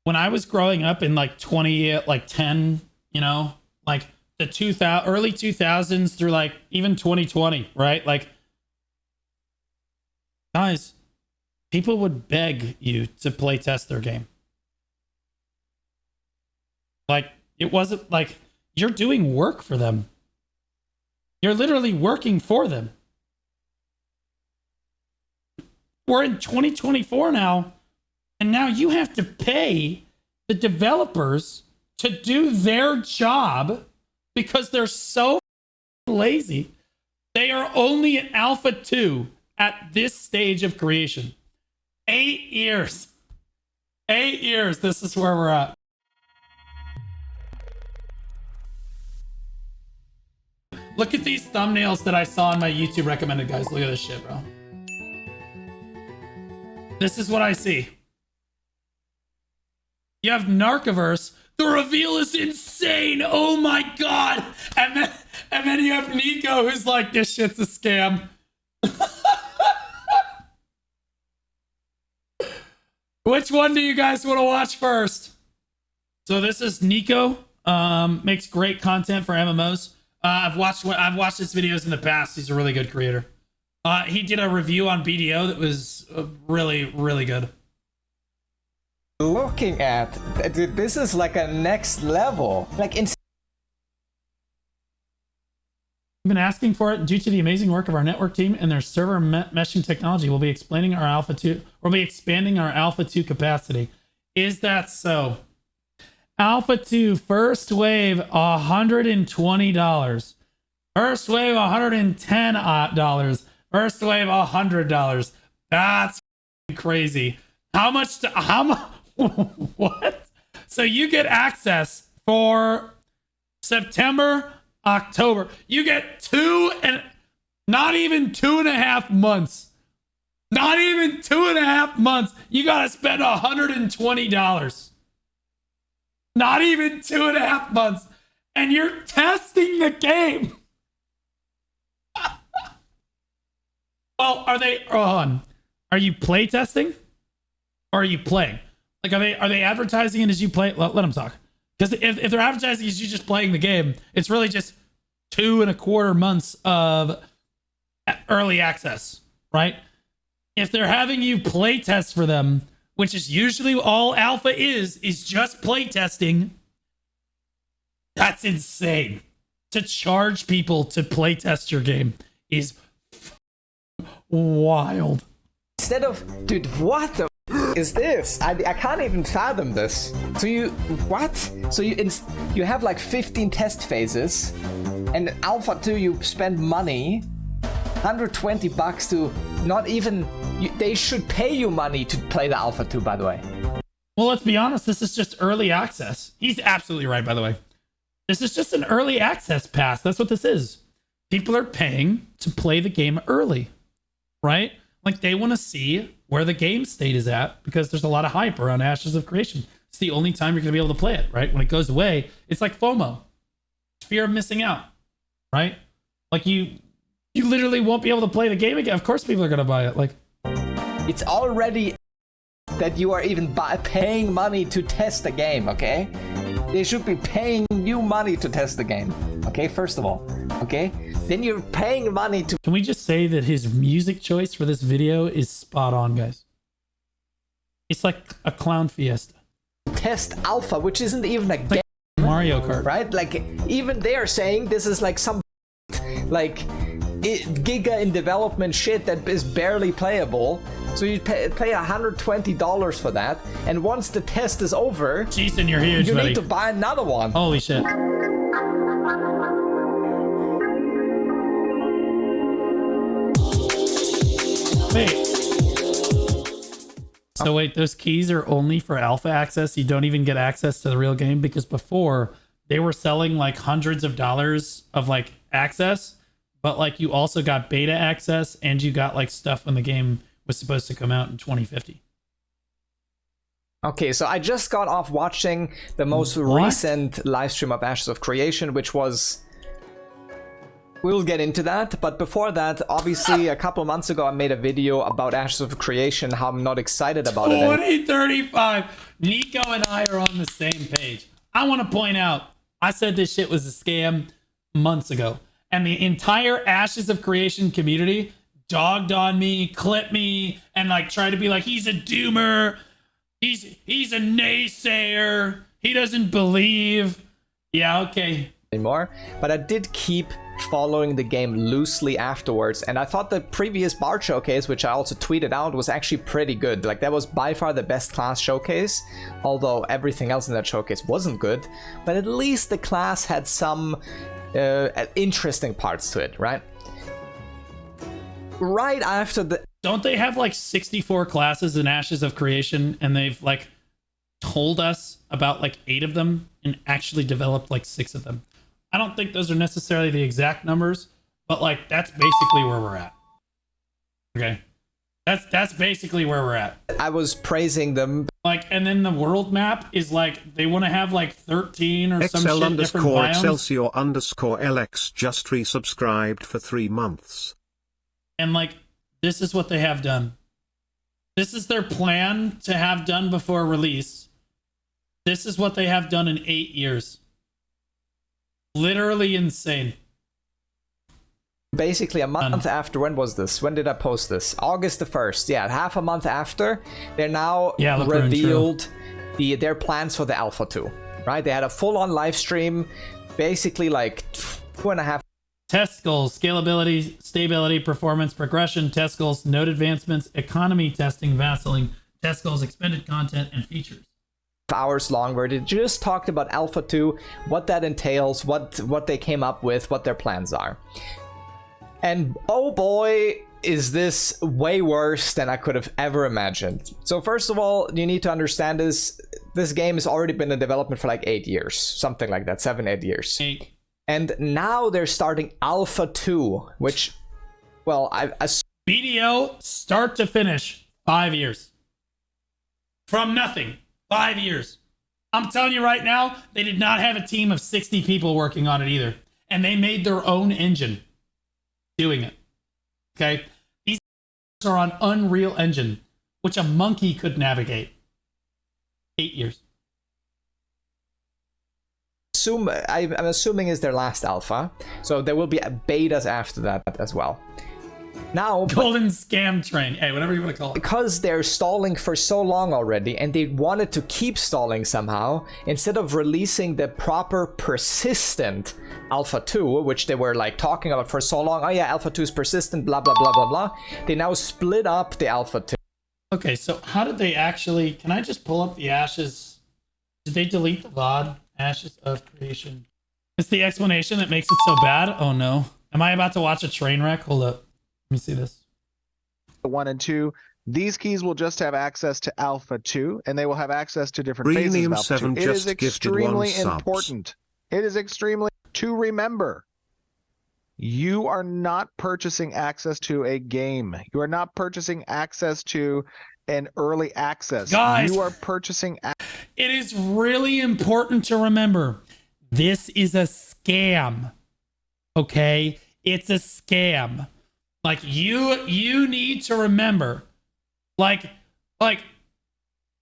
when I was growing up in like 10, you know, like the early 2000s through like even 2020, right? Like, guys, people would beg you to play test their game. Like, it wasn't like you're doing work for them. You're literally working for them. We're in 2024 now, and now you have to pay the developers to do their job because they're so lazy. They are only in Alpha 2 at this stage of creation. 8 years. 8 years. This is where we're at. Look at these thumbnails that I saw on my YouTube recommended, guys. Look at this shit, bro. This is what I see. You have Narcoverse. The reveal is insane. Oh my god. And then you have Nico, who's like, this shit's a scam. Which one do you guys want to watch first? So this is Nico. Makes great content for MMOs. I've watched his videos in the past. He's a really good creator. He did a review on BDO that was really, really good. Looking at, this is like a next level. Like in. We've been asking for it due to the amazing work of our network team and their server meshing technology. We'll be expanding our Alpha 2. We'll be expanding our Alpha 2 capacity. Is that so? Alpha 2 first wave $120. First wave $110. First wave $100. That's crazy. How much? What? So you get access for September, October. You get not even 2.5 months. Not even 2.5 months. You gotta spend $120. Not even 2.5 months. And you're testing the game. Well, are you play testing? Or are you playing? Like, are they advertising it as you play? Let them talk. Because if they're advertising as you just playing the game, it's really just 2.25 months of early access, right? If they're having you play test for them, which is usually all alpha is just play testing, that's insane. To charge people to play test your game is wild. Instead of, dude, what the is this? I can't even fathom this. So you have like 15 test phases, and Alpha 2 you spend money, $120 to not even. They should pay you money to play the Alpha 2, by the way. Well, let's be honest. This is just early access. He's absolutely right, by the way. This is just an early access pass. That's what this is. People are paying to play the game early, right? Like, they want to see where the game state is at because there's a lot of hype around Ashes of Creation. It's the only time you're going to be able to play it, right? When it goes away, it's like FOMO. Fear of missing out, right? Like, you literally won't be able to play the game again. Of course people are going to buy it. Like, it's already that you are even paying money to test the game, okay? They should be paying you money to test the game, okay? First of all, okay? Then you're paying money to... Can we just say that his music choice for this video is spot on, guys? It's like a clown fiesta. Test Alpha, which isn't even a game. Mario Kart. Right? Like, even they're saying this is like some... like... giga in development shit that is barely playable. So you pay $120 for that, and once the test is over, Jason, you're huge, you buddy. need to buy another one. Holy shit. Wait. So wait, those keys are only for alpha access? You don't even get access to the real game? Because before, they were selling like hundreds of dollars of like access, but like you also got beta access and you got like stuff when the game was supposed to come out in 2050. Okay, so I just got off watching the most recent live stream of Ashes of Creation, which was We'll get into that, but before that, obviously, a couple months ago, I made a video about Ashes of Creation, how I'm not excited about it. 2035. Nico and I are on the same page. I want to point out, I said this shit was a scam months ago, and the entire Ashes of Creation community dogged on me, clipped me, and like tried to be like, he's a doomer, he's a naysayer, he doesn't believe. Yeah, okay. Anymore, but I did keep following the game loosely afterwards, and I thought the previous Bard showcase, which I also tweeted out, was actually pretty good. Like, that was by far the best class showcase, although everything else in that showcase wasn't good, but at least the class had some interesting parts to it, right? Right after the... Don't they have like 64 classes in Ashes of Creation, and they've like told us about like 8 of them and actually developed like 6 of them? I don't think those are necessarily the exact numbers, but like that's basically where we're at. Okay. That's basically where we're at. I was praising them. Like, and then the world map is like, they want to have like 13 or some shit different biomes. Excelsior_LX just resubscribed for 3 months. And like, this is what they have done. This is their plan to have done before release. This is what they have done in 8 years. Literally insane. Basically a month after, when was this? When did I post this? August the 1st. Yeah, half a month after, they're now revealed their plans for the Alpha 2. Right? They had a full-on live stream, basically like 2.5. Test goals, scalability, stability, performance, progression, test goals, node advancements, economy testing, vassling, test goals, expended content, and features. Hours long, where they just talked about Alpha 2, what that entails, what they came up with, what their plans are. And oh boy, is this way worse than I could have ever imagined. So first of all, you need to understand this game has already been in development for like 8 years, something like that, 7-8 years. 8. And now they're starting Alpha 2, which, well, BDO, start to finish, 5 years. From nothing. 5 years. I'm telling you right now, they did not have a team of 60 people working on it either. And they made their own engine doing it. Okay? These are on Unreal Engine, which a monkey could navigate. 8 years. I'm assuming is their last alpha. So there will be betas after that as well. Now, golden scam train, hey, whatever you want to call it. Because they're stalling for so long already, and they wanted to keep stalling somehow, instead of releasing the proper persistent Alpha 2, which they were like talking about for so long, oh yeah, Alpha 2 is persistent, blah, blah, blah, blah, blah, they now split up the Alpha 2. Okay, so how did they actually, can I just pull up the Ashes? Did they delete the VOD? Ashes of Creation. It's the explanation that makes it so bad? Oh no. Am I about to watch a train wreck? Hold up. Let me see this. 1 and 2. These keys will just have access to Alpha 2, and they will have access to different phases of Alpha 2. It is extremely important. It is extremely to remember. You are not purchasing access to a game. You are not purchasing access to an early access. Guys, you are purchasing. It is really important to remember. This is a scam. Okay? It's a scam. Like you need to remember, like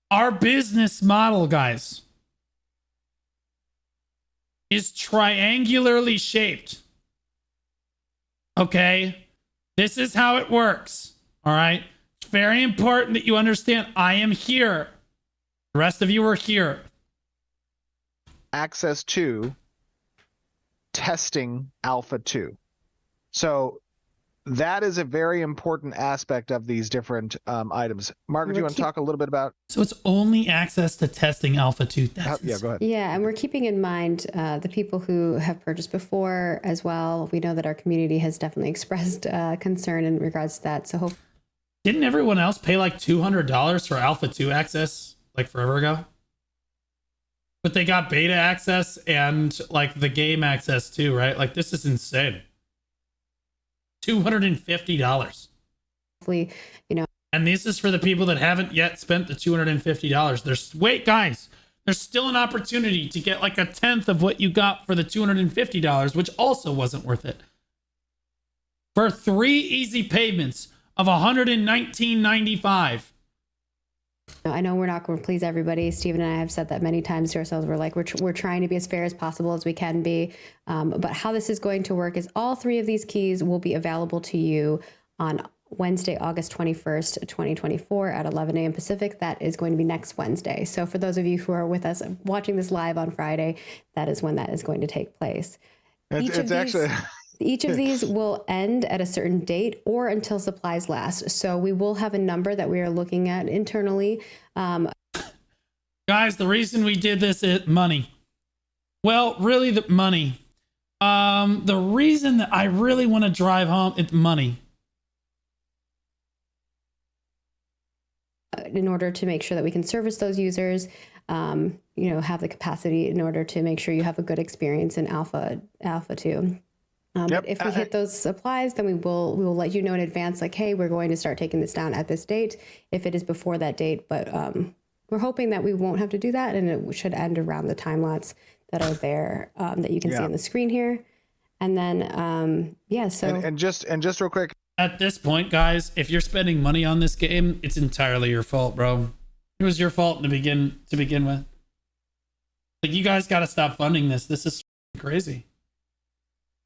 our business model, guys, is triangularly shaped. Okay? This is how it works. All right? It's very important that you understand I am here. The rest of you are here. Access to testing Alpha 2. So that is a very important aspect of these different items. Margaret, do you want to talk a little bit about? So it's only access to testing Alpha 2. Yeah, go ahead. Yeah, and we're keeping in mind the people who have purchased before as well. We know that our community has definitely expressed concern in regards to that. So hopefully. Didn't everyone else pay like $200 for Alpha 2 access like forever ago? But they got beta access and like the game access too, right? Like this is insane. $250. Hopefully, you know. And this is for the people that haven't yet spent the $250. Wait, guys, there's still an opportunity to get like a tenth of what you got for the $250, which also wasn't worth it. for 3 easy payments of $119.95. I know we're not going to please everybody. Steven and I have said that many times to ourselves. We're like, we're trying to be as fair as possible as we can be. But how this is going to work is all 3 of these keys will be available to you on Wednesday, August 21st, 2024 at 11 a.m. Pacific. That is going to be next Wednesday. So for those of you who are with us watching this live on Friday, that is when that is going to take place. Each of these will end at a certain date or until supplies last. So we will have a number that we are looking at internally. Guys, the reason we did this is money. Well, really the money. The reason that I really want to drive home is money. In order to make sure that we can service those users, have the capacity in order to make sure you have a good experience in Alpha 2. But if we hit those supplies, then we will let you know in advance, like, hey, we're going to start taking this down at this date, if it is before that date. But we're hoping that we won't have to do that, and it should end around the time lots that are there that you can see on the screen here. And then, and just real quick. At this point, guys, if you're spending money on this game, it's entirely your fault, bro. It was your fault to begin with. Like, you guys got to stop funding this. This is crazy.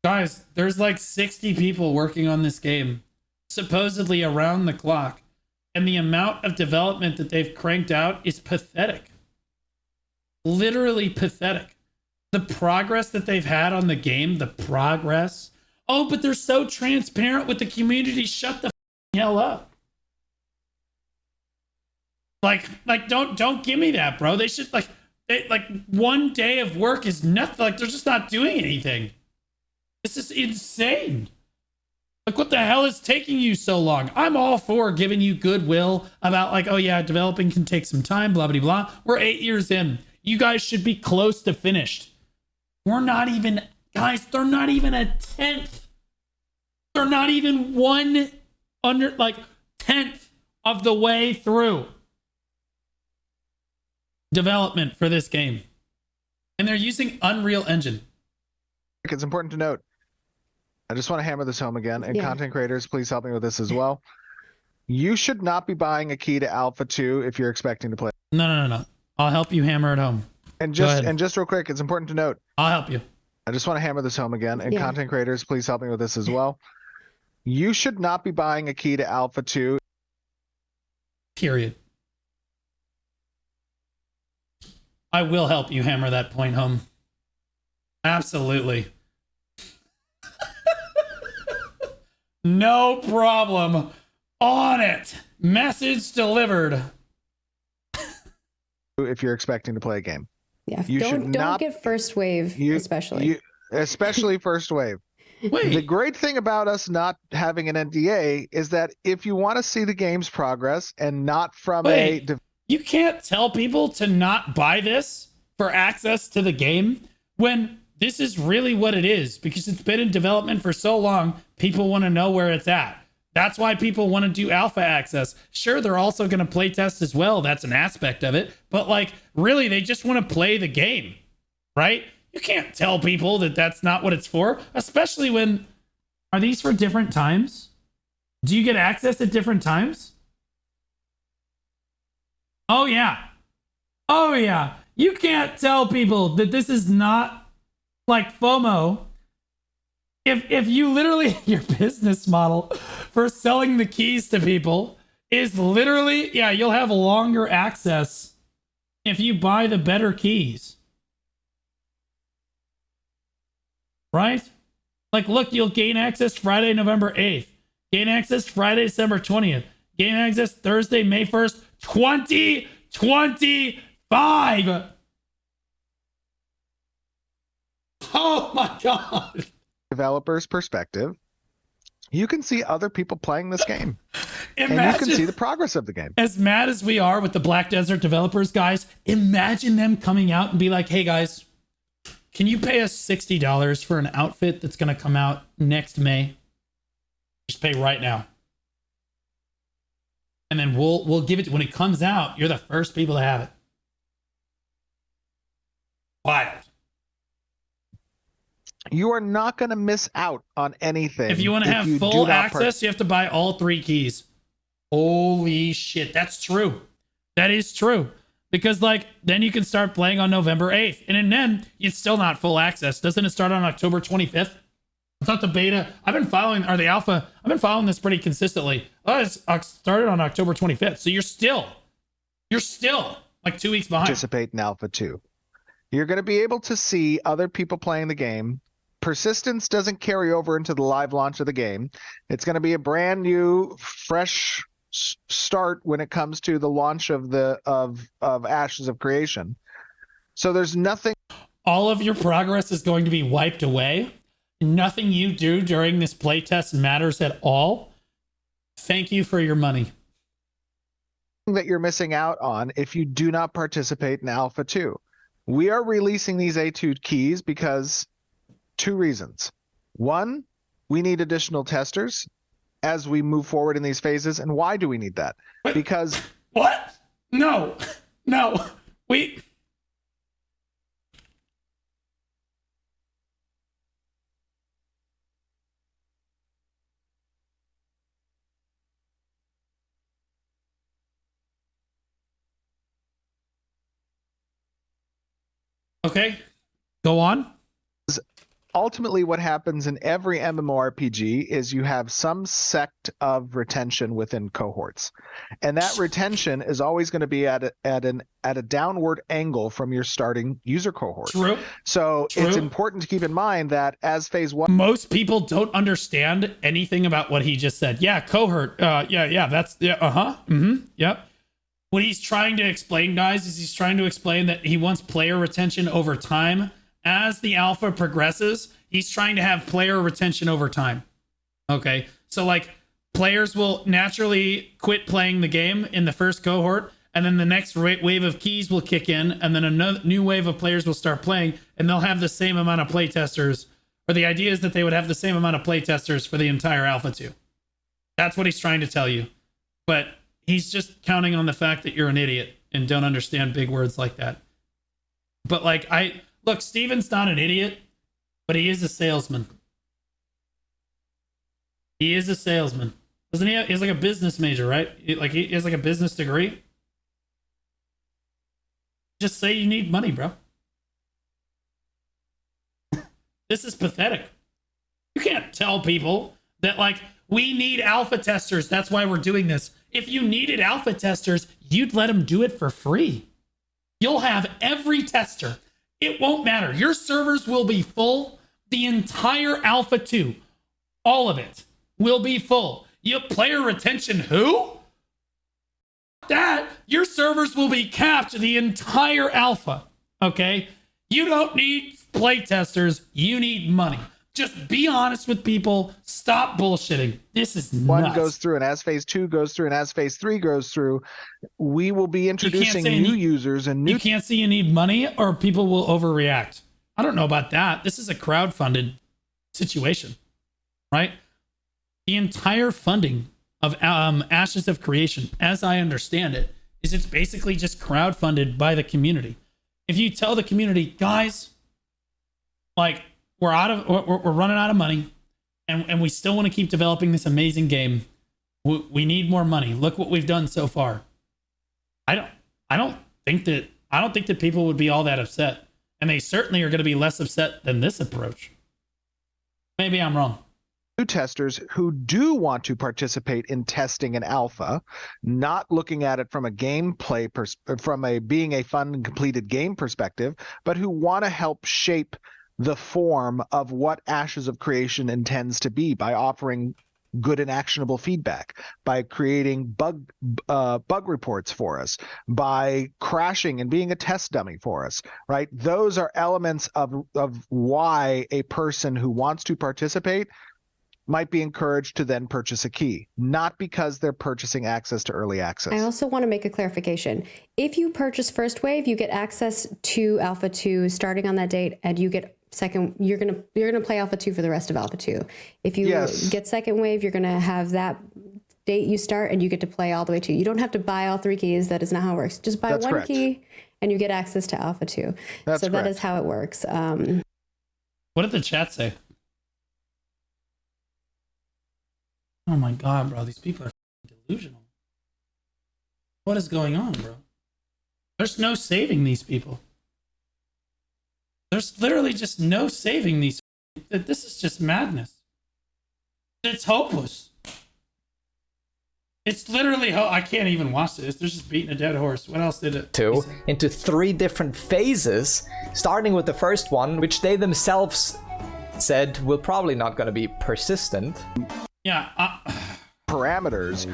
Guys, there's like 60 people working on this game, supposedly around the clock. And the amount of development that they've cranked out is pathetic. Literally pathetic. The progress that they've had on the game, the progress. Oh, but they're so transparent with the community. Shut the hell up. Like don't give me that, bro. They should like one day of work is nothing. Like, they're just not doing anything. This is insane. Like, what the hell is taking you so long? I'm all for giving you goodwill about, like, oh yeah, developing can take some time, blah, blah, blah. We're 8 years in. You guys should be close to finished. We're not even, guys, they're not even a 10th. They're not even 10th of the way through development for this game. And they're using Unreal Engine. It's important to note, I just want to hammer this home again, and content creators, please help me with this as well. You should not be buying a key to Alpha 2 if you're expecting to play. No. I'll help you hammer it home. And just real quick, it's important to note. I'll help you. I just want to hammer this home again, and content creators, please help me with this as well. You should not be buying a key to Alpha 2. Period. I will help you hammer that point home. Absolutely. No problem. On it. Message delivered. If you're expecting to play a game. Yeah. Don't get first wave, especially first wave. Wait. The great thing about us not having an NDA is that if you want to see the game's progress and not from you can't tell people to not buy this for access to the game when this is really what it is, because it's been in development for so long. People want to know where it's at. That's why people want to do alpha access. Sure, they're also going to play test as well. That's an aspect of it. But like, really, they just want to play the game, right? You can't tell people that that's not what it's for, especially when, are these for different times? Do you get access at different times? Oh yeah. You can't tell people that this is not like FOMO. If you literally, your business model for selling the keys to people is literally, you'll have longer access if you buy the better keys. Right? Like, look, you'll gain access Friday, November 8th. Gain access Friday, December 20th. Gain access Thursday, May 1st, 2025. Oh my God. Developer's perspective, you can see other people playing this game. And you can see the progress of the game. As mad as we are with the Black Desert developers, guys, imagine them coming out and be like, hey guys, can you pay us $60 for an outfit that's going to come out next May? Just pay right now. And then we'll give it, when it comes out, you're the first people to have it. Wild. You are not going to miss out on anything. If you want to have full access, you have to buy all 3 keys. Holy shit, that's true. That is true. Because like then you can start playing on November 8th. And then it's still not full access. Doesn't it start on October 25th? I thought the beta, I've been following this pretty consistently. Oh, it's started on October 25th. So you're still like 2 weeks behind. Participate in Alpha 2. You're going to be able to see other people playing the game. Persistence doesn't carry over into the live launch of the game. It's going to be a brand new, fresh start when it comes to the launch of Ashes of Creation. So there's nothing. All of your progress is going to be wiped away. Nothing you do during this playtest matters at all. Thank you for your money. That you're missing out on if you do not participate in Alpha 2. We are releasing these A2 keys because 2 reasons. 1, we need additional testers as we move forward in these phases. And why do we need that? Because what? No. We Okay, go on. Ultimately, what happens in every MMORPG is you have some sect of retention within cohorts, and that retention is always going to be at a downward angle from your starting user cohort. True. So it's important to keep in mind that as phase 1, most people don't understand anything about what he just said. Yeah, cohort. Yep. What he's trying to explain, guys, is he's trying to explain that he wants player retention over time. As the alpha progresses, he's trying to have player retention over time. Okay, so like players will naturally quit playing the game in the first cohort, and then the next wave of keys will kick in, and then another new wave of players will start playing, and they'll have the same amount of playtesters. Or the idea is that they would have the same amount of playtesters for the entire Alpha 2. That's what he's trying to tell you. But he's just counting on the fact that you're an idiot and don't understand big words like that. But like, look, Steven's not an idiot, but he is a salesman. He is a salesman. Doesn't he? He's like a business major, right? He has like a business degree. Just say you need money, bro. This is pathetic. You can't tell people that like, we need alpha testers. That's why we're doing this. If you needed alpha testers, you'd let them do it for free. You'll have every tester. It won't matter. Your servers will be full. The entire Alpha 2, all of it, will be full. You player retention who? That, your servers will be capped the entire Alpha, okay? You don't need playtesters. You need money. Just be honest with people. Stop bullshitting. This is nuts. 1 goes through, and as phase 2 goes through, and as phase 3 goes through, we will be introducing new users and new. You can't say you need money, or people will overreact. I don't know about that. This is a crowdfunded situation, right? The entire funding of Ashes of Creation, as I understand it, is it's basically just crowdfunded by the community. If you tell the community, guys, like, we're running out of money, and we still want to keep developing this amazing game. We need more money. Look what we've done so far. I don't think that people would be all that upset, and they certainly are going to be less upset than this approach. Maybe I'm wrong. New testers who do want to participate in testing an alpha, not looking at it from a gameplay being a fun and completed game perspective, but who want to help shape the form of what Ashes of Creation intends to be by offering good and actionable feedback, by creating bug reports for us, by crashing and being a test dummy for us, right? Those are elements of why a person who wants to participate might be encouraged to then purchase a key, not because they're purchasing access to early access. I also want to make a clarification. If you purchase first wave, you get access to Alpha 2 starting on that date, and you get second, you're gonna play Alpha 2 for the rest of Alpha 2. If you get second wave, you're gonna have that date you start, and you get to play all the way to. You don't have to buy all 3 keys. That is not how it works. Just buy That's one correct. key, and you get access to Alpha 2. That's so correct. that is how it works. What did the chat say? Oh my god, bro. These people are delusional. What is going on, bro? There's no saving these people. There's literally just no saving these. This is just madness. It's hopeless. It's literally I can't even watch this. They're just beating a dead horse. What else did it? Into 3 different phases, starting with the first one, which they themselves said will probably not going to be persistent. Yeah. Parameters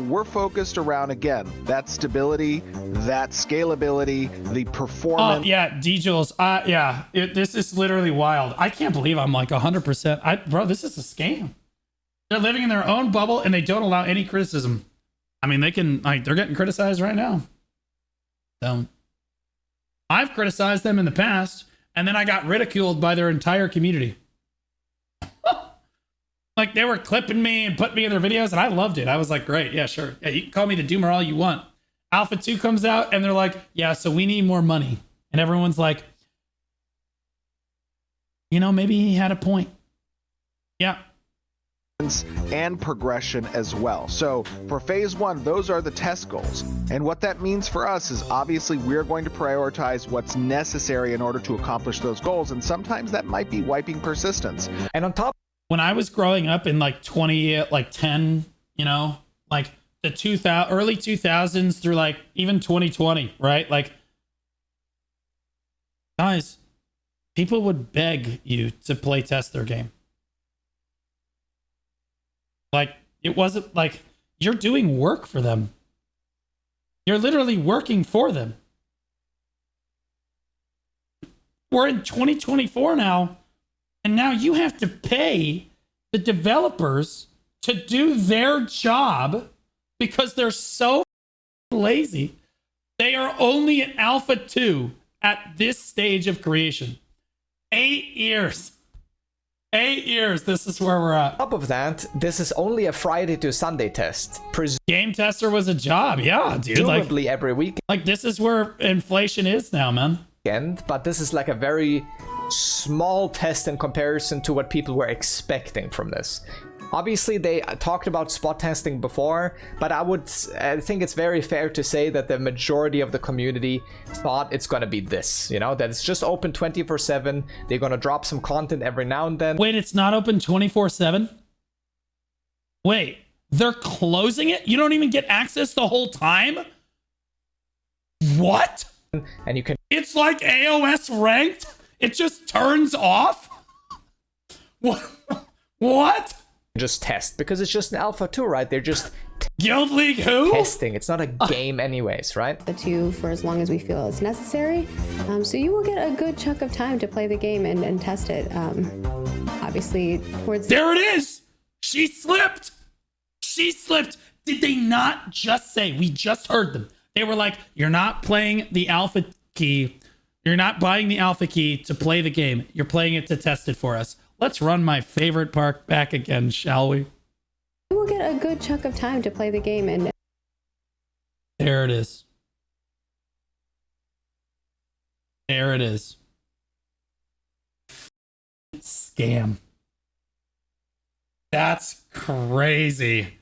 we're focused around, again, that stability, that scalability, the performance. Yeah, D-Jules. Yeah, this is literally wild. I can't believe I'm like 100%. Bro, this is a scam. They're living in their own bubble and they don't allow any criticism. I mean, they're getting criticized right now. So I've criticized them in the past and then I got ridiculed by their entire community. Like, they were clipping me and putting me in their videos, and I loved it. I was like, great, yeah, sure. Yeah, you can call me the doomer all you want. Alpha 2 comes out, and they're like, yeah, so we need more money. And everyone's like, you know, maybe he had a point. Yeah. And progression as well. So for phase 1, those are the test goals. And what that means for us is obviously we're going to prioritize what's necessary in order to accomplish those goals. And sometimes that might be wiping persistence. And on top, when I was growing up in like 10, you know, like the early 2000s through like even 2020, right? Like, guys, people would beg you to play test their game. Like, it wasn't like you're doing work for them. You're literally working for them. We're in 2024 now. And now you have to pay the developers to do their job because they're so lazy. They are only at Alpha 2 at this stage of creation. 8 years. 8 years. This is where we're at. On top of that, this is only a Friday to Sunday test. Game tester was a job. Yeah, dude. Presumably every week. Like, this is where inflation is now, man. But this is like a very small test in comparison to what people were expecting from this. Obviously, they talked about spot testing before, but I think it's very fair to say that the majority of the community thought it's gonna be this, you know, that it's just open 24/7. They're gonna drop some content every now and then. Wait, it's not open 24/7? Wait, they're closing it? You don't even get access the whole time? What? And you can... It's like AOS ranked? It just turns off? What? Just test, because it's just an Alpha 2, right? They're just Guild League who? testing. It's not a game anyways, right? The 2 for as long as we feel it's necessary. So you will get a good chunk of time to play the game and test it. Obviously, towards... There it is! She slipped! She slipped! Did they not just say, we just heard them. They were like, you're not playing the Alpha key. You're not buying the Alpha key to play the game. You're playing it to test it for us. Let's run my favorite park back again, shall we? You will get a good chunk of time to play the game and... There it is. There it is. Scam. That's crazy.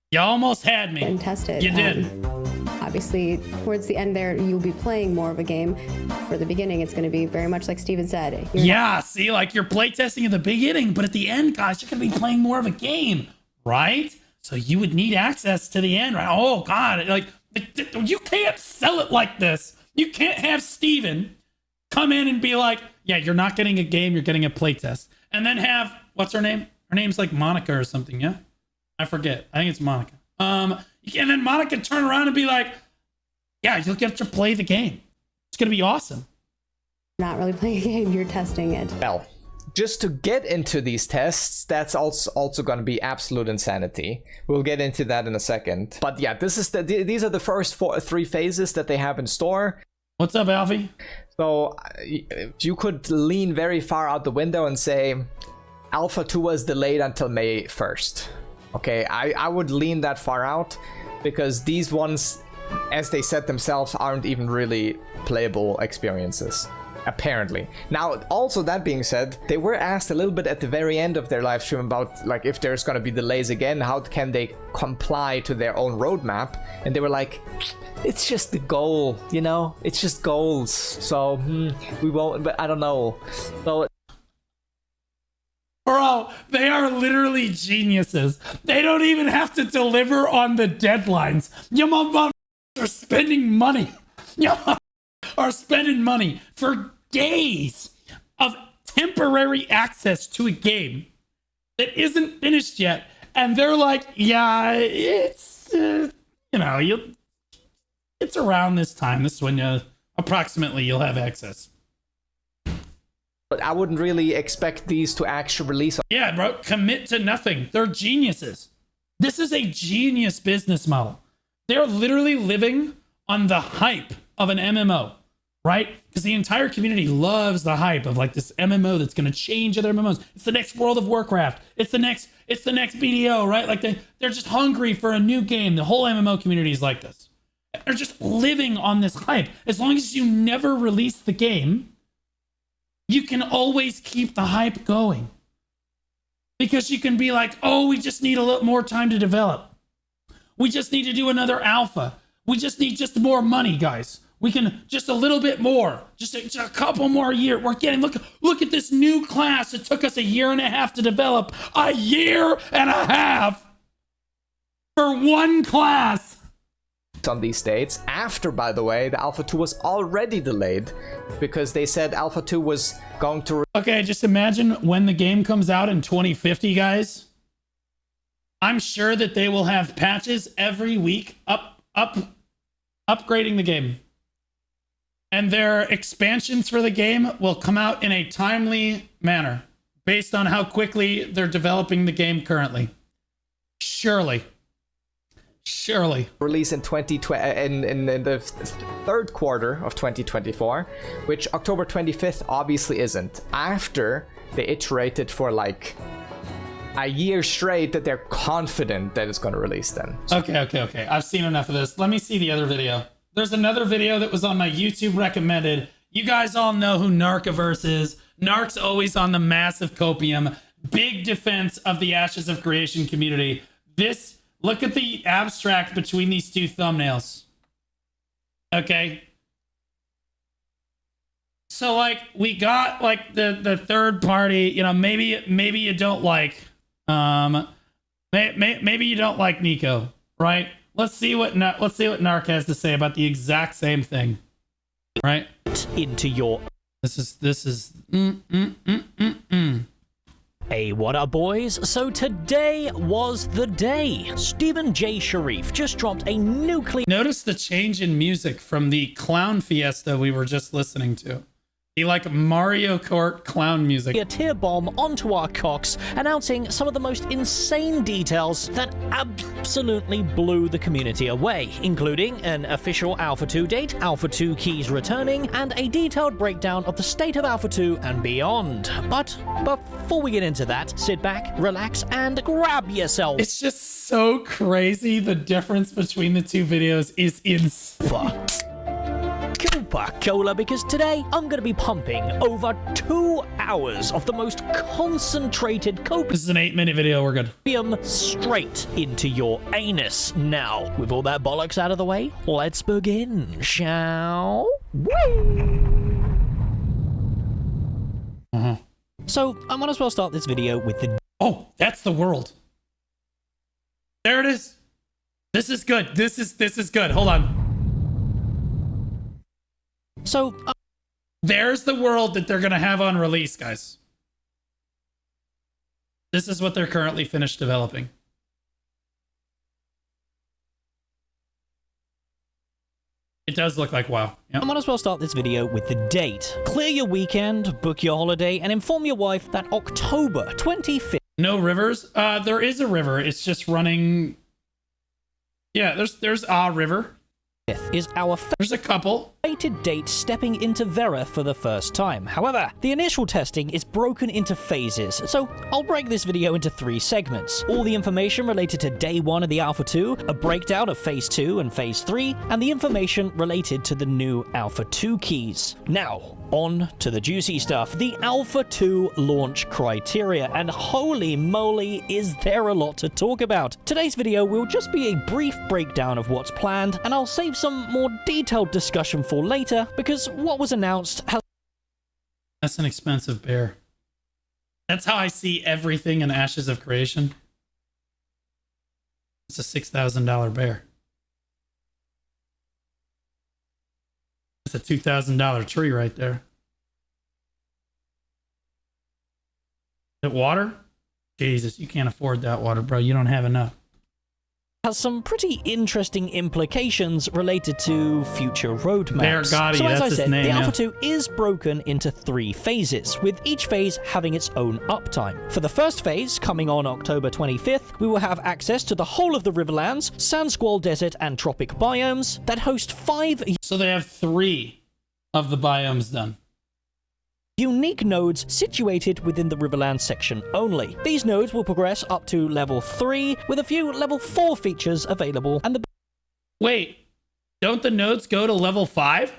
You almost had me. And test it. You did. Obviously, towards the end there, you'll be playing more of a game. For the beginning, it's going to be very much like Steven said. See, like you're playtesting at the beginning, but at the end, guys, you're going to be playing more of a game, right? So you would need access to the end, right? Oh, God. Like, you can't sell it like this. You can't have Steven come in and be like, yeah, you're not getting a game, you're getting a playtest. And then have, what's her name? Her name's like Monica or something, yeah? I forget. I think it's Monica. And then Monica turn around and be like, yeah, you'll get to play the game. It's going to be awesome. Not really playing a game, you're testing it. Well, just to get into these tests, that's also going to be absolute insanity. We'll get into that in a second. But yeah, these are the first 3 phases that they have in store. What's up, Alfie? So you could lean very far out the window and say Alpha 2 was delayed until May 1st. Okay, I would lean that far out because these ones, as they said themselves, aren't even really playable experiences. apparently. Now, also that being said, they were asked a little bit at the very end of their live stream about like if there's gonna be delays again, how can they comply to their own roadmap? And they were like, it's just the goal, you know? It's just goals. So we won't, but I don't know. So bro, they are literally geniuses. They don't even have to deliver on the deadlines. Your motherfuckers are spending money. Your are spending money for days of temporary access to a game that isn't finished yet, and they're like, yeah, it's it's around this time. This is when approximately you'll have access. But I wouldn't really expect these to actually release. Yeah, bro, commit to nothing. They're geniuses. This is a genius business model. They're literally living on the hype of an MMO, right? Because the entire community loves the hype of like this MMO that's going to change other MMOs. It's the next World of Warcraft. It's the next BDO, right? Like they're just hungry for a new game. The whole MMO community is like this. They're just living on this hype. As long as you never release the game, you can always keep the hype going. Because you can be like, oh, we just need a little more time to develop. We just need to do another alpha. We just need just more money, guys. We can just a little bit more, just a couple more years. We're getting, look at this new class. It took us 1.5 years to develop. 1.5 years for one class. On these dates after, by the way, the Alpha 2 was already delayed because they said Alpha 2 was going to. Okay, just imagine when the game comes out in 2050, guys. I'm sure that they will have patches every week upgrading the game. And their expansions for the game will come out in a timely manner based on how quickly they're developing the game currently. Surely. Release in in the third quarter of 2024, which October 25th obviously isn't. After they iterated for like 1 year straight that they're confident that it's going to release then. Okay. I've seen enough of this. Let me see the other video. There's another video that was on my YouTube recommended. You guys all know who Narkiverse is. Narc's always on the massive copium. Big defense of the Ashes of Creation community. Look at the abstract between these two thumbnails. Okay. So like we got like the third party, you know, maybe you don't like maybe you don't like Nico, right? Let's see what Narc has to say about the exact same thing. Right? Into your This is Hey, what up, boys? So today was the day. Stephen J. Sharif just dropped a nuclear. Notice the change in music from the Clown Fiesta we were just listening to. The like Mario Kart clown music. A tear bomb onto our cocks, announcing some of the most insane details that absolutely blew the community away, including an official Alpha 2 date, Alpha 2 keys returning, and a detailed breakdown of the state of Alpha 2 and beyond. But before we get into that, sit back, relax, and grab yourself. It's just so crazy. The difference between the two videos is insane. Coca-Cola, because today I'm going to be pumping over 2 hours of the most concentrated copium. This is an 8-minute video. We're good. Straight into your anus. Now, with all that bollocks out of the way, let's begin, shall we? So, I might as well start this video with the... Oh, that's the world. There it is. This is good. This is good. Hold on. So, there's the world that they're going to have on release, guys. This is what they're currently finished developing. It does look like WoW. Yep. I might as well start this video with the date. Clear your weekend, book your holiday, and inform your wife that October 25th... No rivers? There is a river. It's just running... Yeah, there's a river. Is our... There's a couple. date stepping into Vera for the first time. However, the initial testing is broken into phases, so I'll break this video into 3 segments. All the information related to day 1 of the Alpha 2, a breakdown of Phase 2 and Phase 3, and the information related to the new Alpha 2 keys. Now, on to the juicy stuff, the Alpha 2 launch criteria, and holy moly is there a lot to talk about. Today's video will just be a brief breakdown of what's planned, and I'll save some more detailed discussion for later, because what was announced has... That's an expensive bear. That's how I see everything in Ashes of Creation. It's a $6,000 bear. It's a $2,000 tree right there. Is it water? Jesus, you can't afford that water, bro. You don't have enough. Has some pretty interesting implications related to future roadmaps. Bear Gotti, so as that's I his said, name, the Alpha yeah. 2 is broken into 3 phases, with each phase having its own uptime. For the first phase, coming on October 25th, we will have access to the whole of the Riverlands, Sand Squall Desert, and Tropic biomes that host 5 So they have 3 of the biomes done. unique nodes situated within the Riverlands section only. These nodes will progress up to level 3, with a few level 4 features available, and the... Wait, don't the nodes go to level 5?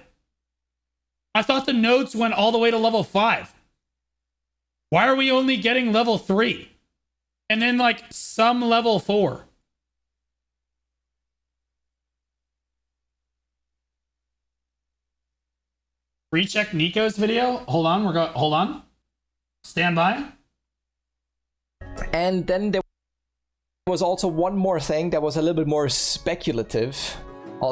I thought the nodes went all the way to level 5. Why are we only getting level 3? And then like some level 4? Recheck Nico's video. Hold on, hold on. Stand by. And then there was also one more thing that was a little bit more speculative,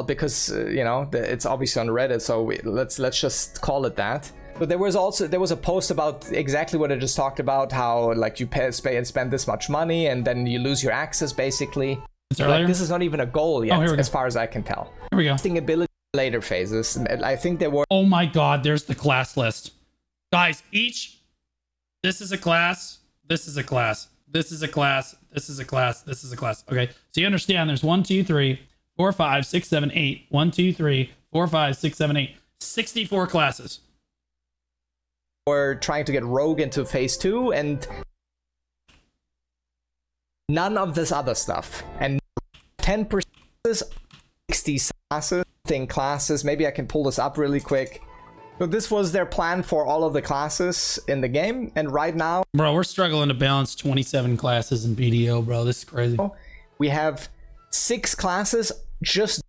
because you know, it's obviously on Reddit, so let's just call it that. But there was a post about exactly what I just talked about, how like you pay and spend this much money and then you lose your access basically. Like, this is not even a goal yet, as far as I can tell. Here we go. Testing ability later phases, and I think there were... Oh my god, there's the class list. Guys, this is a class, this is a class, this is a class, this is a class, this is a class. Okay, so you understand there's 1, 2, 3, 4, 5, 6, 7, 8. 1, 2, 3, 4, 5, 6, 7, 8. 64 classes. We're trying to get Rogue into Phase 2, and none of this other stuff. And 10% 60 classes. Maybe I can pull this up really quick. So this was their plan for all of the classes in the game, and right now, bro, we're struggling to balance 27 classes in BDO, bro. This is crazy. We have 6 classes just...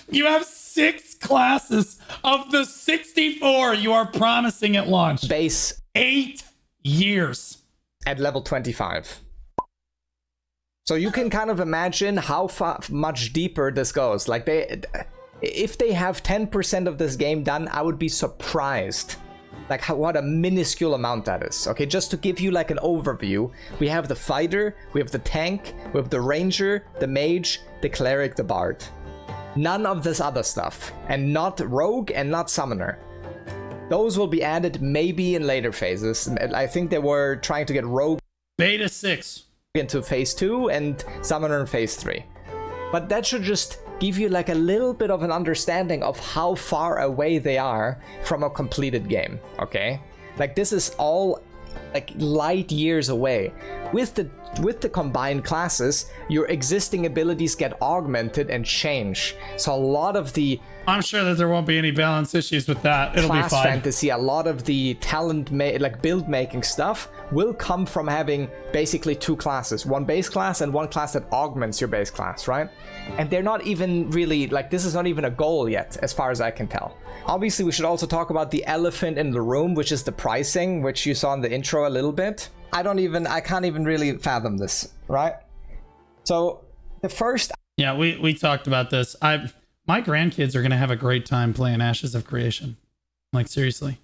You have 6 classes of the 64 you are promising at launch. Base 8 years. At level 25. So you can kind of imagine how much deeper this goes. Like if they have 10% of this game done, I would be surprised. Like what a minuscule amount that is. Okay, just to give you like an overview, we have the fighter, we have the tank, we have the ranger, the mage, the cleric, the bard. None of this other stuff, and not rogue and not summoner. Those will be added maybe in later phases. I think they were trying to get rogue Beta 6 into Phase 2 and summoner in Phase 3. But that should just give you like a little bit of an understanding of how far away they are from a completed game, okay? Like this is all like light years away. With the combined classes, your existing abilities get augmented and change. So a lot of the... I'm sure that there won't be any balance issues with that. It'll be class fine. fantasy, a lot of the talent like build making stuff will come from having basically 2 classes, one base class and one class that augments your base class, right? And they're not even really like, this is not even a goal yet, as far as I can tell. Obviously, we should also talk about the elephant in the room, which is the pricing, which you saw in the intro a little bit. I can't even really fathom this, right? So the first... Yeah, we talked about this. My grandkids are going to have a great time playing Ashes of Creation. Like, seriously.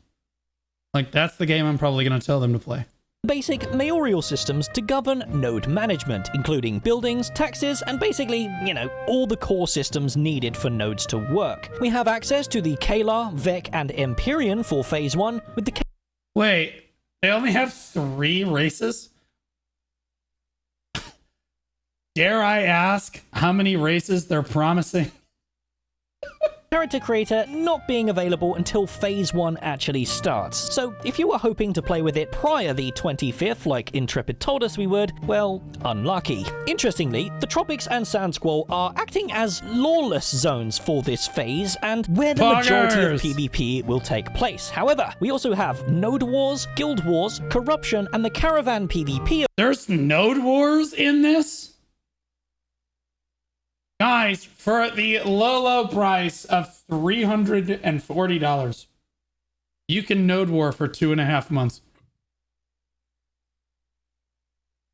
Like, that's the game I'm probably going to tell them to play. Basic mayoral systems to govern node management, including buildings, taxes, and basically, you know, all the core systems needed for nodes to work. We have access to the Kalar, Vec, and Empyrean for Phase 1, with the... Wait, they only have 3 races? Dare I ask how many races they're promising character creator not being available until Phase 1 actually starts. So if you were hoping to play with it prior the 25th, like Intrepid told us we would, well, unlucky. Interestingly, the Tropics and Sand Squall are acting as lawless zones for this phase, and where the majority of PvP will take place. However, we also have Node Wars, Guild Wars, Corruption, and the Caravan PvP. There's Node Wars in this? Guys, for the low price of $340, you can Node War for 2.5 months.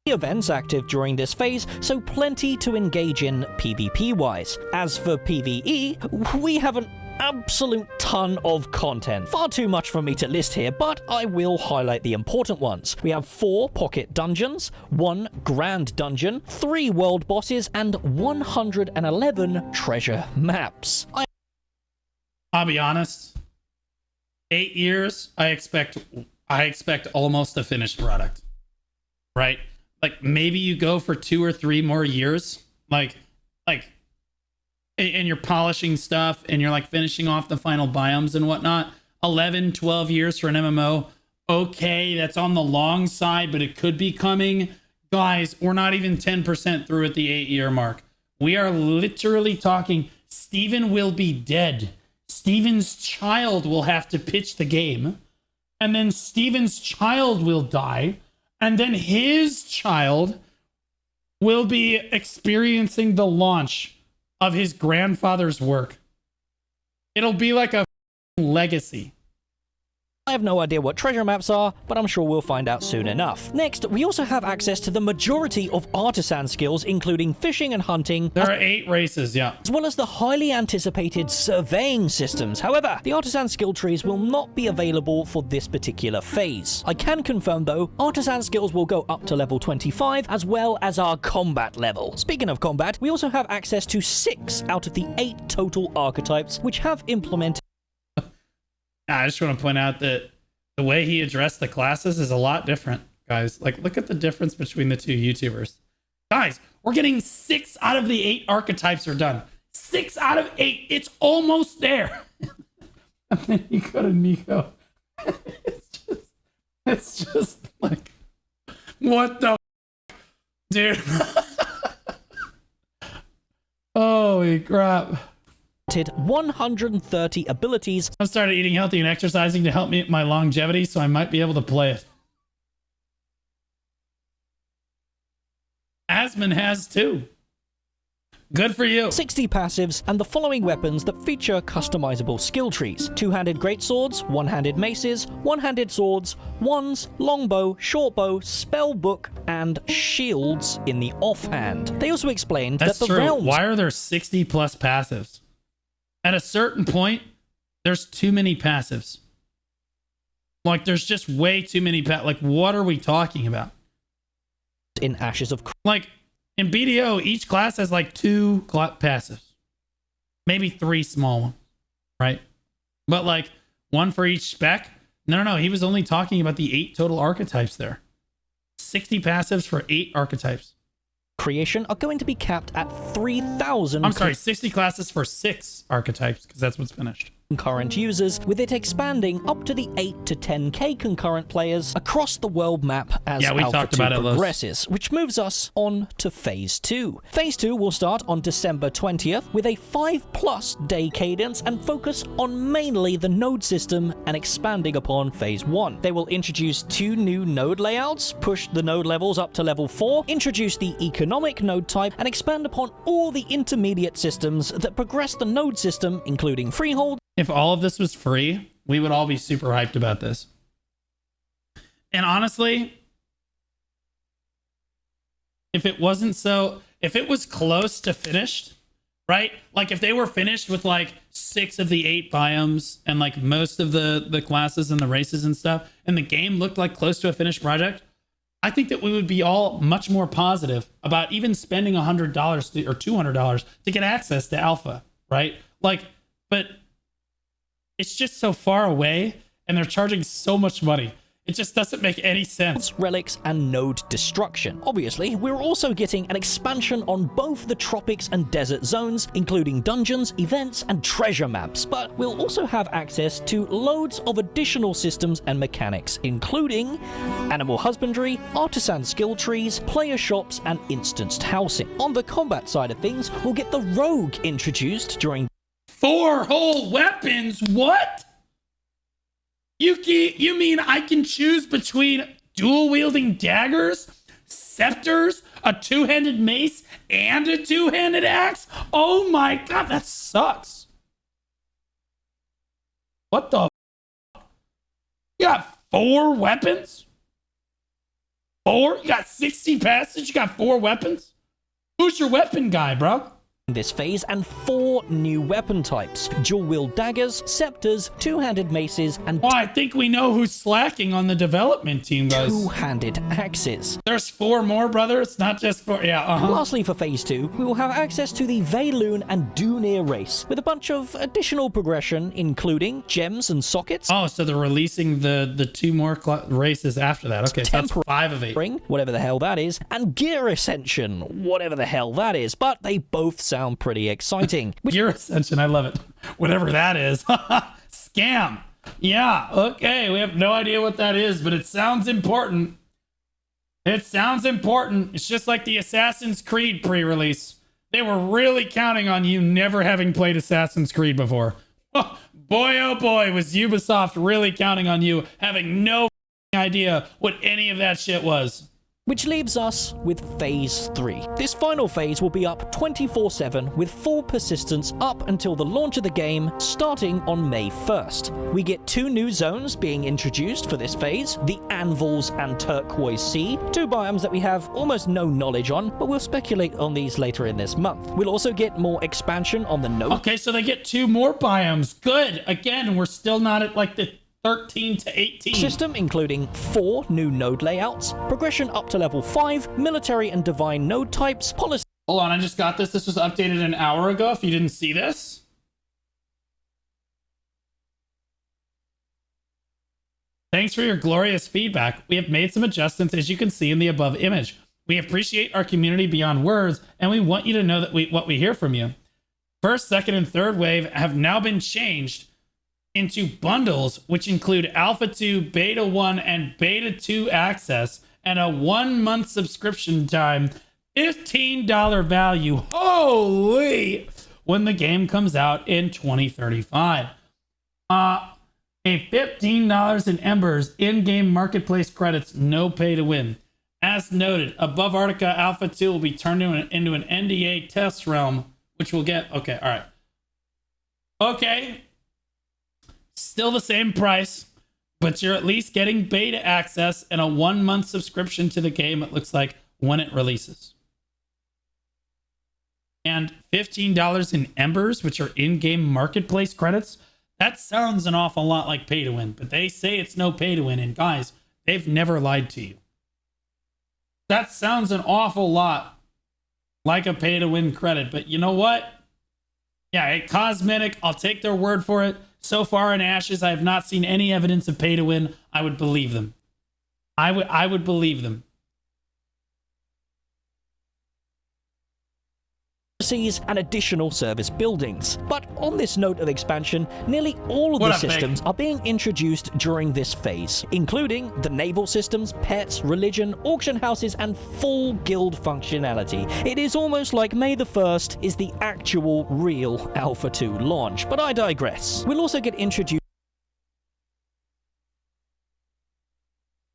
Events active during this phase, so plenty to engage in PvP-wise. As for PvE, we have an absolute ton of content. Far too much for me to list here, but I will highlight the important ones. We have 4 pocket dungeons, 1 grand dungeon, 3 world bosses, and 111 treasure maps. I'll be honest, 8 years, I expect almost a finished product, right? Like maybe you go for 2 or 3 more years, like, and you're polishing stuff and you're like finishing off the final biomes and whatnot. 11, 12 years for an MMO. Okay, that's on the long side, but it could be coming. Guys, we're not even 10% through at the 8-year mark. We are literally talking, Steven will be dead. Steven's child will have to pitch the game. And then Steven's child will die. And then his child will be experiencing the launch of his grandfather's work. It'll be like a legacy. I have no idea what treasure maps are, but I'm sure we'll find out soon enough. Next, we also have access to the majority of artisan skills, including fishing and hunting. There are 8 races, yeah. As well as the highly anticipated surveying systems. However, the artisan skill trees will not be available for this particular phase. I can confirm though, artisan skills will go up to level 25, as well as our combat level. Speaking of combat, we also have access to 6 out of the 8 total archetypes, which have implemented. I just want to point out that the way he addressed the classes is a lot different, guys. Like, look at the difference between the 2 YouTubers. Guys, we're getting 6 out of the 8 archetypes are done. 6 out of 8. It's almost there. And then you go to Nico. It's just like, what the dude? Holy crap. 130 abilities. I started eating healthy and exercising to help me my longevity, so I might be able to play it. Asmon has too. Good for you. 60 passives, and the following weapons that feature customizable skill trees. 2-handed greatswords, 1-handed maces, 1-handed swords, wands, longbow, shortbow, spellbook, and shields in the offhand. They also explained that the realms... Why are there 60 plus passives? At a certain point, there's too many passives. Like, there's just way too many like, what are we talking about? In Ashes of... Like, in BDO, each class has like 2 passives. Maybe 3 small ones, right? But like, 1 for each spec? No. He was only talking about the 8 total archetypes there. 60 passives for 8 archetypes. Creation are going to be capped at 3,000. I'm sorry, 60 classes for 6 archetypes, because that's what's finished. Concurrent users, with it expanding up to the 8 to 10k concurrent players across the world map as Alpha 2 progresses, which moves us on to Phase 2. Phase 2 will start on December 20th with a 5+ day cadence and focus on mainly the node system and expanding upon Phase 1. They will introduce 2 new node layouts, push the node levels up to level 4, introduce the economic node type, and expand upon all the intermediate systems that progress the node system, including freehold. If all of this was free, we would all be super hyped about this. And honestly, if it wasn't so, if it was close to finished, right? Like if they were finished with like 6 of the 8 biomes and like most of the classes and the races and stuff, and the game looked like close to a finished project, I think that we would be all much more positive about even spending $100 or $200 to get access to alpha, right? Like, but it's just so far away and they're charging so much money. It just doesn't make any sense. Relics, and node destruction. Obviously, we're also getting an expansion on both the tropics and desert zones, including dungeons, events, and treasure maps, but we'll also have access to loads of additional systems and mechanics, including animal husbandry, artisan skill trees, player shops, and instanced housing. On the combat side of things, we'll get the rogue introduced during 4 whole weapons? What? You mean I can choose between dual-wielding daggers, scepters, a two-handed mace, and a two-handed axe? Oh my god, that sucks. What the f? You got 4 weapons? 4? You got 60 passes? You got 4 weapons? Who's your weapon guy, bro? this phase, and 4 new weapon types: dual-wield daggers, scepters, two-handed maces, and I think we know who's slacking on the development team, guys. two-handed axes. There's 4 more, brother. It's not just 4. Yeah, Lastly, for phase 2, we will have access to the Veilun and Dunir race, with a bunch of additional progression, including gems and sockets. Oh, so they're releasing the 2 more races after that. Okay, so that's 5 of 8. Whatever the hell that is, and Gear Ascension, whatever the hell that is, but they both sound pretty exciting. Gear Ascension, I love it. Whatever that is. Scam. Yeah, okay, we have no idea what that is, but it sounds important. It sounds important. It's just like the Assassin's Creed pre-release. They were really counting on you never having played Assassin's Creed before. Boy, oh boy, was Ubisoft really counting on you having no idea what any of that shit was. Which leaves us with Phase 3. This final phase will be up 24/7 with full persistence up until the launch of the game, starting on May 1st. We get 2 new zones being introduced for this phase, the Anvils and Turquoise Sea, 2 biomes that we have almost no knowledge on, but we'll speculate on these later in this month. We'll also get more expansion on the node. Okay, so they get 2 more biomes. Good. Again, we're still not at like the 13 to 18 system, including 4 new node layouts, progression up to level 5, military and divine node types, policy. Hold on, I just got this. This was updated an hour ago, if you didn't see this. Thanks for your glorious feedback. We have made some adjustments, as you can see in the above image. We appreciate our community beyond words, and we want you to know that what we hear from you. First, second, and third wave have now been changed into bundles, which include Alpha 2, Beta 1, and Beta 2 access, and a 1-month subscription time, $15 value, holy, when the game comes out in 2035. A $15 in Embers, in-game marketplace credits, no pay to win. As noted, above Arctica Alpha 2 will be turned into an NDA test realm, which we'll get. Okay, all right. Okay. Still the same price, but you're at least getting beta access and a 1-month subscription to the game, it looks like, when it releases. And $15 in Embers, which are in-game marketplace credits. That sounds an awful lot like pay to win, but they say it's no pay to win, and guys, they've never lied to you. That sounds an awful lot like a pay to win credit, but you know what? Yeah, cosmetic, I'll take their word for it. So far in Ashes, I have not seen any evidence of pay to win. I would believe them. I would believe them. And additional service buildings. But on this note of expansion, nearly all of the systems are being introduced during this phase, including the naval systems, pets, religion, auction houses, and full guild functionality. It is almost like May the 1st is the actual real Alpha 2 launch, but I digress. We'll also get introduced.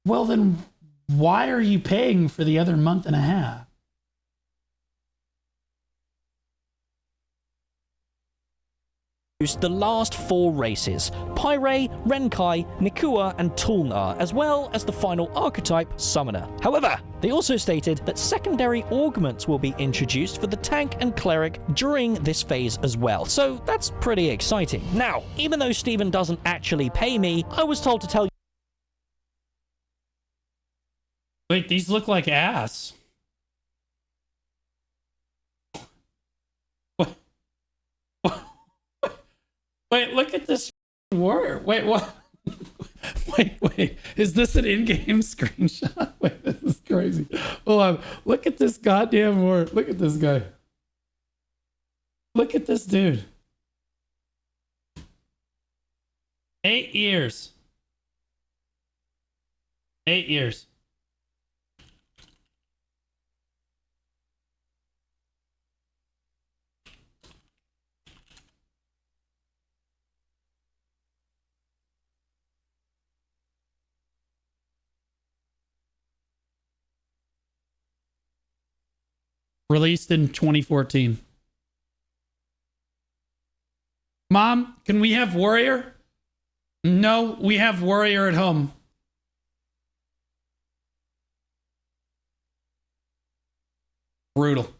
Well, then why are you paying for the other month and a half? The last 4 races: Pyre, Renkai, Nikua, and Tulnar, as well as the final archetype, Summoner. However, they also stated that secondary augments will be introduced for the tank and cleric during this phase as well, so that's pretty exciting. Now, even though Steven doesn't actually pay me, I was told to tell you. Wait, these look like ass. Wait, look at this word. Wait, what? Wait. Is this an in-game screenshot? Wait, this is crazy. Hold on. Look at this goddamn word. Look at this guy. Look at this dude. 8 years. 8 years. Released in 2014. Mom, can we have Warrior? No, we have Warrior at home. Brutal.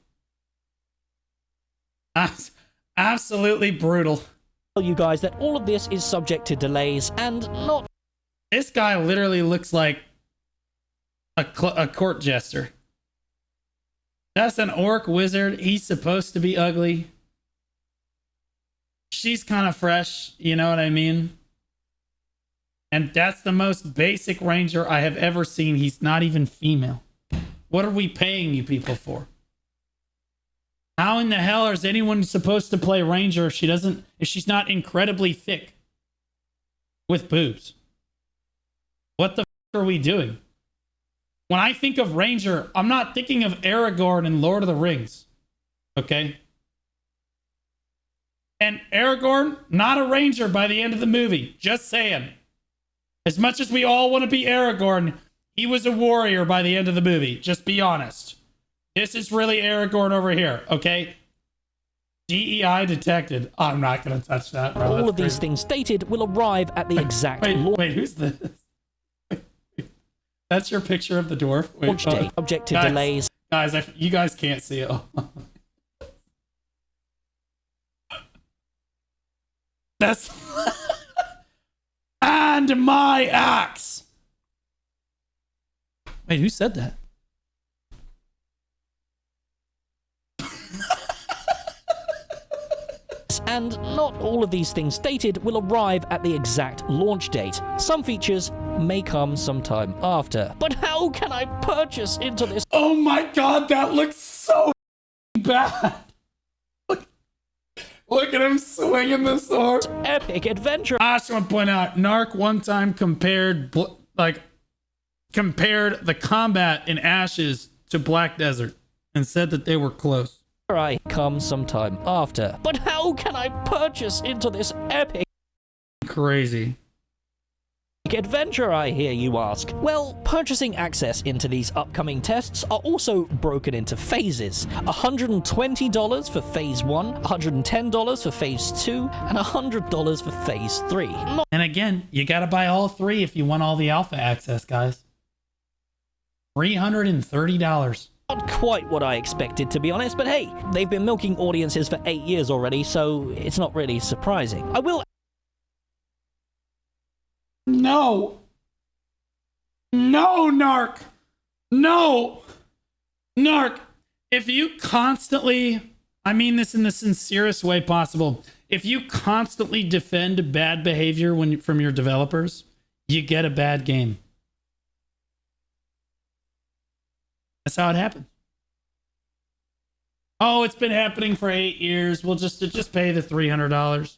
Absolutely brutal. Tell you guys that all of this is subject to delays and not. This guy literally looks like a court jester. That's an orc wizard. He's supposed to be ugly. She's kind of fresh, you know what I mean? And that's the most basic ranger I have ever seen. He's not even female. What are we paying you people for? How in the hell is anyone supposed to play ranger if she's not incredibly thick with boobs? What the f are we doing? When I think of ranger, I'm not thinking of Aragorn in Lord of the Rings. Okay? And Aragorn, not a ranger by the end of the movie. Just saying. As much as we all want to be Aragorn, he was a warrior by the end of the movie. Just be honest. This is really Aragorn over here, okay? DEI detected. I'm not going to touch that, bro. All of these things stated will arrive at the exact Wait, who's this? That's your picture of the dwarf? launch date, subject to delays. Guys, you guys can't see it. That's... And my axe! Wait, who said that? And not all of these things stated will arrive at the exact launch date. Some features may come sometime after. But how can I purchase into this? Oh my god, that looks so bad. Look at him swinging the sword. Epic adventure. I just want to point out, Narc one time compared the combat in Ashes to Black Desert and said that they were close. I come sometime after. But how can I purchase into this epic Crazy adventure, I hear you ask? Well, purchasing access into these upcoming tests are also broken into phases. $120 for Phase 1, $110 for Phase 2, and $100 for Phase 3. And again, you gotta buy all three if you want all the alpha access, guys. $330. Not quite what I expected, to be honest, but hey, they've been milking audiences for 8 years already, so it's not really surprising. I will... No, Narc. No. Narc, if you constantly, I mean this in the sincerest way possible, if you constantly defend bad behavior from your developers, you get a bad game. That's how it happens. Oh, it's been happening for 8 years. We'll just pay the $300.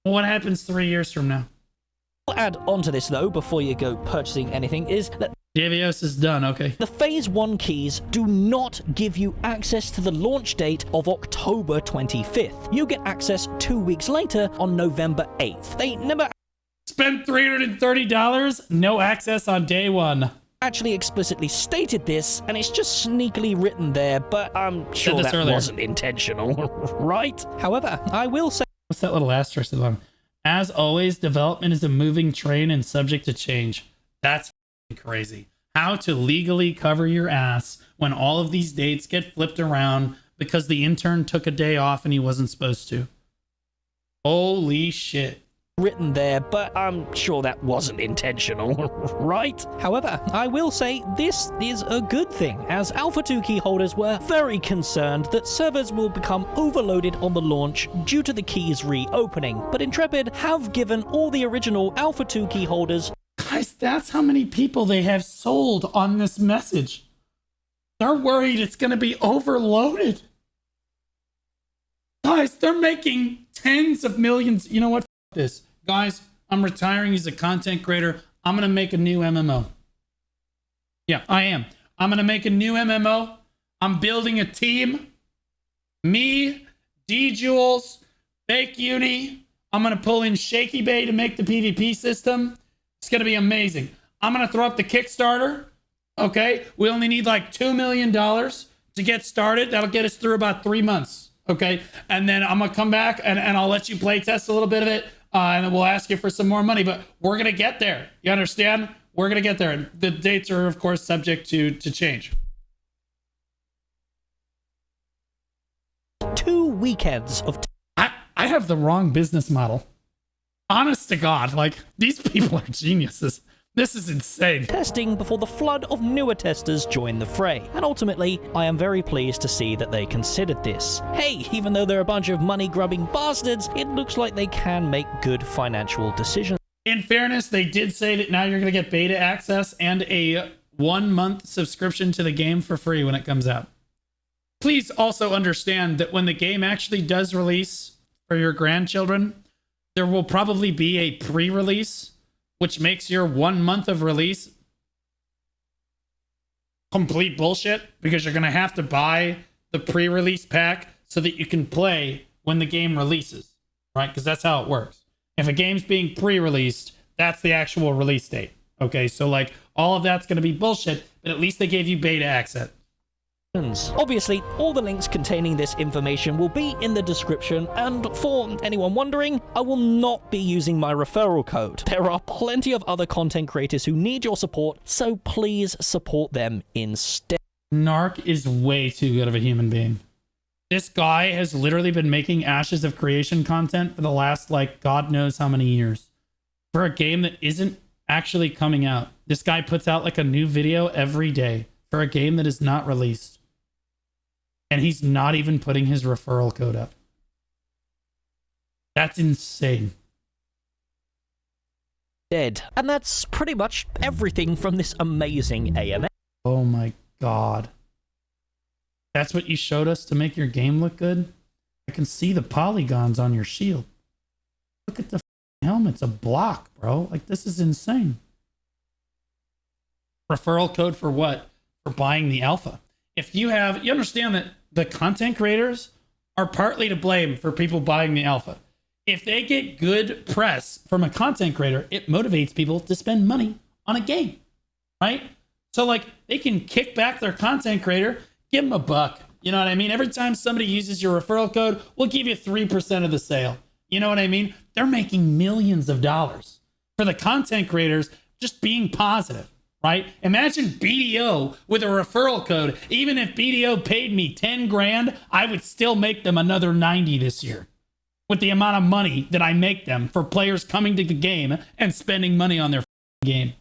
Well, what happens 3 years from now? I'll add on to this though, before you go purchasing anything, is that Javios is done, okay. the Phase 1 keys do not give you access to the launch date of October 25th. You get access 2 weeks later on November 8th. They never spend $330, no access on day one. Actually explicitly stated this, and it's just sneakily written there, but I'm sure that wasn't intentional, right? However, I will say... What's that little asterisk on? As always, development is a moving train and subject to change. That's crazy. How to legally cover your ass when all of these dates get flipped around because the intern took a day off and he wasn't supposed to. Holy shit. Written there, but I'm sure that wasn't intentional, right? However, I will say this is a good thing, as Alpha 2 key holders were very concerned that servers will become overloaded on the launch due to the keys reopening, but Intrepid have given all the original Alpha 2 key holders Guys, that's how many people they have sold on this message. They're worried it's going to be overloaded. Guys, they're making tens of millions. You know what? F this. Guys, I'm retiring as a content creator. I'm going to make a new MMO. Yeah, I am. I'm going to make a new MMO. I'm building a team. Me, D-Jules, Fake Uni. I'm going to pull in Shaky Bay to make the PvP system. It's going to be amazing. I'm going to throw up the Kickstarter. Okay? We only need like $2 million to get started. That'll get us through about 3 months. Okay? And then I'm going to come back and I'll let you play test a little bit of it. And then we'll ask you for some more money. But we're going to get there. You understand? We're going to get there. And the dates are, of course, subject to change. 2 weekends of... I have the wrong business model. Honest to God, like, these people are geniuses. This is insane. Testing before the flood of newer testers joined the fray. And ultimately, I am very pleased to see that they considered this. Hey, even though they're a bunch of money-grubbing bastards, it looks like they can make good financial decisions. In fairness, they did say that now you're going to get beta access and a 1-month subscription to the game for free when it comes out. Please also understand that when the game actually does release for your grandchildren, there will probably be a pre-release, which makes your 1 month of release complete bullshit, because you're going to have to buy the pre-release pack so that you can play when the game releases, right? Because that's how it works. If a game's being pre-released, that's the actual release date. Okay, so like all of that's going to be bullshit, but at least they gave you beta access. Obviously, all the links containing this information will be in the description, and for anyone wondering, I will not be using my referral code. There are plenty of other content creators who need your support, so please support them instead. Narc is way too good of a human being. This guy has literally been making Ashes of Creation content for the last, like, God knows how many years. For a game that isn't actually coming out. This guy puts out, like, a new video every day for a game that is not released. And he's not even putting his referral code up. That's insane. Dead. And that's pretty much everything from this amazing AMA. Oh my God. That's what you showed us to make your game look good? I can see the polygons on your shield. Look at the helmet's a block, bro. Like, this is insane. Referral code for what? For buying the alpha. If you have, you understand that the content creators are partly to blame for people buying the alpha. If they get good press from a content creator, it motivates people to spend money on a game, right? So like they can kick back their content creator, give them $1. You know what I mean? Every time somebody uses your referral code, we'll give you 3% of the sale. You know what I mean? They're making millions of dollars for the content creators just being positive. Right? Imagine BDO with a referral code. Even if BDO paid me 10 grand, I would still make them another 90 this year with the amount of money that I make them for players coming to the game and spending money on their game.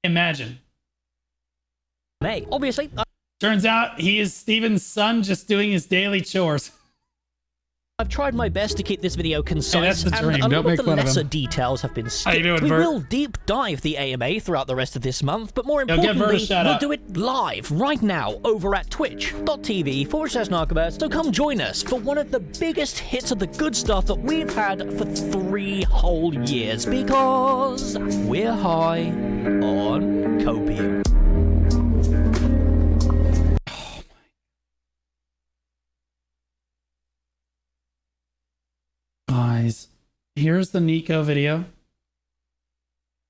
Imagine. Hey, obviously. Turns out he is Steven's son just doing his daily chores. I've tried my best to keep this video concise, and a lot of the lesser details have been skipped. We will deep dive the AMA throughout the rest of this month, but more importantly, we'll do it live right now over at twitch.tv/Narcobert, so come join us for one of the biggest hits of the good stuff that we've had for 3 whole years, because we're high on copium. Guys, here's the Nico video.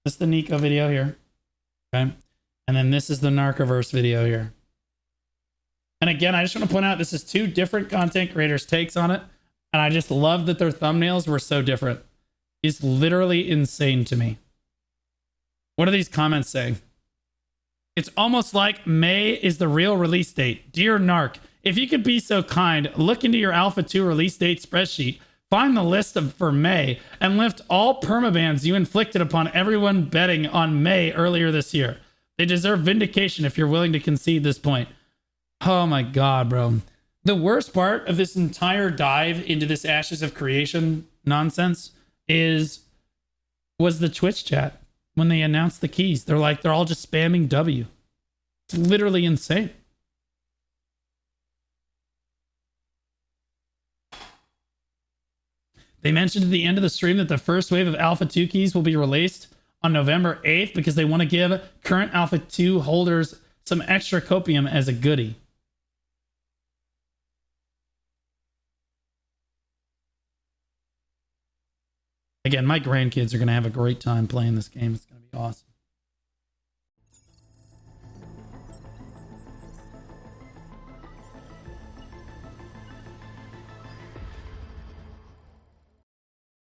This is the Nico video here. Okay. And then this is the Narcoverse video here. And again, I just want to point out this is 2 different content creators' takes on it. And I just love that their thumbnails were so different. It's literally insane to me. What are these comments saying? It's almost like May is the real release date. Dear Narc, if you could be so kind, look into your Alpha 2 release date spreadsheet. Find the list for May and lift all permabans you inflicted upon everyone betting on May earlier this year. They deserve vindication if you're willing to concede this point. Oh my God, bro. The worst part of this entire dive into this Ashes of Creation nonsense was the Twitch chat. when they announced the keys. They're all just spamming W. It's literally insane. They mentioned at the end of the stream that the first wave of Alpha 2 keys will be released on November 8th because they want to give current Alpha 2 holders some extra copium as a goodie. Again, my grandkids are going to have a great time playing this game. It's going to be awesome.